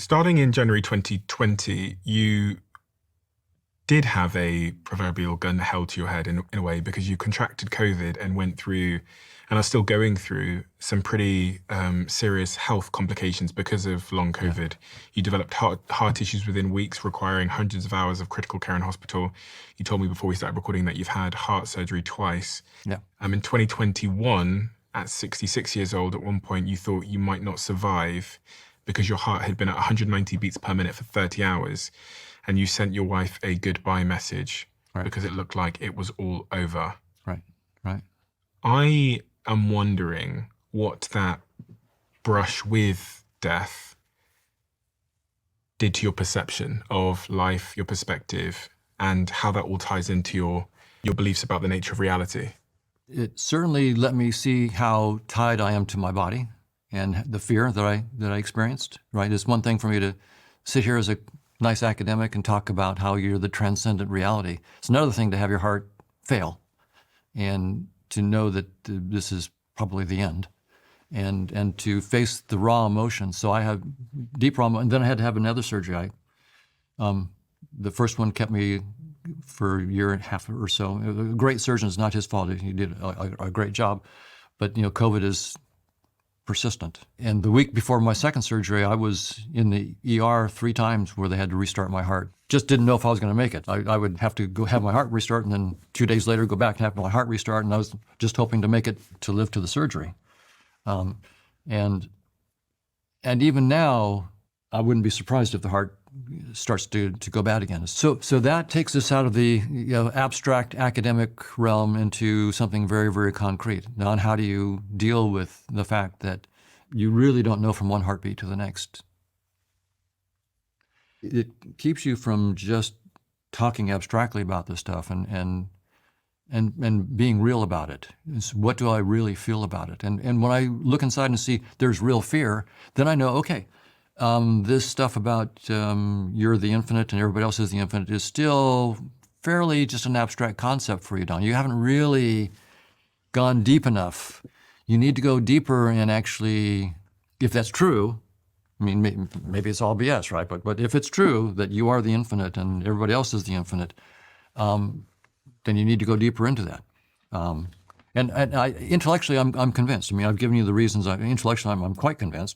Starting in January 2020, you did have a proverbial gun held to your head in a way because you contracted COVID and went through and are still going through some pretty serious health complications because of long COVID. You developed heart issues within weeks, requiring hundreds of hours of critical care in hospital. You told me before we started recording that you've had heart surgery twice. Yeah. In 2021, at 66 years old, at one point you thought you might not survive because your heart had been at 190 beats per minute for 30 hours. And you sent your wife a goodbye message because it looked like it was all over. Right. I am wondering what that brush with death did to your perception of life, your perspective, and how that all ties into your beliefs about the nature of reality. It certainly let me see how tied I am to my body and the fear that I experienced, right? It's one thing for me to sit here as a nice academic and talk about how you're the transcendent reality. It's another thing to have your heart fail and to know that this is probably the end and to face the raw emotions. So I had deep raw, and then I had to have another surgery. The first one kept me for a year and a half or so. A great surgeon, it's not his fault. He did a great job. But, COVID is persistent. And the week before my second surgery, I was in the ER 3 times where they had to restart my heart. Just didn't know if I was going to make it. I would have to go have my heart restart and then 2 days later go back and have my heart restart. And I was just hoping to make it to live to the surgery. And even now, I wouldn't be surprised if the heart starts to go bad again. So that takes us out of the abstract academic realm into something very, very concrete. Now, on how do you deal with the fact that you really don't know from one heartbeat to the next? It keeps you from just talking abstractly about this stuff and being real about it. It's, what do I really feel about it? And when I look inside and see there's real fear, then I know, okay, this stuff about you're the infinite and everybody else is the infinite is still fairly just an abstract concept for you, Don. You haven't really gone deep enough. You need to go deeper and actually, if that's true, I mean, maybe it's all BS, right? But if it's true that you are the infinite and everybody else is the infinite, then you need to go deeper into that. And intellectually, I'm convinced. I mean, I've given you the reasons. Intellectually, I'm quite convinced.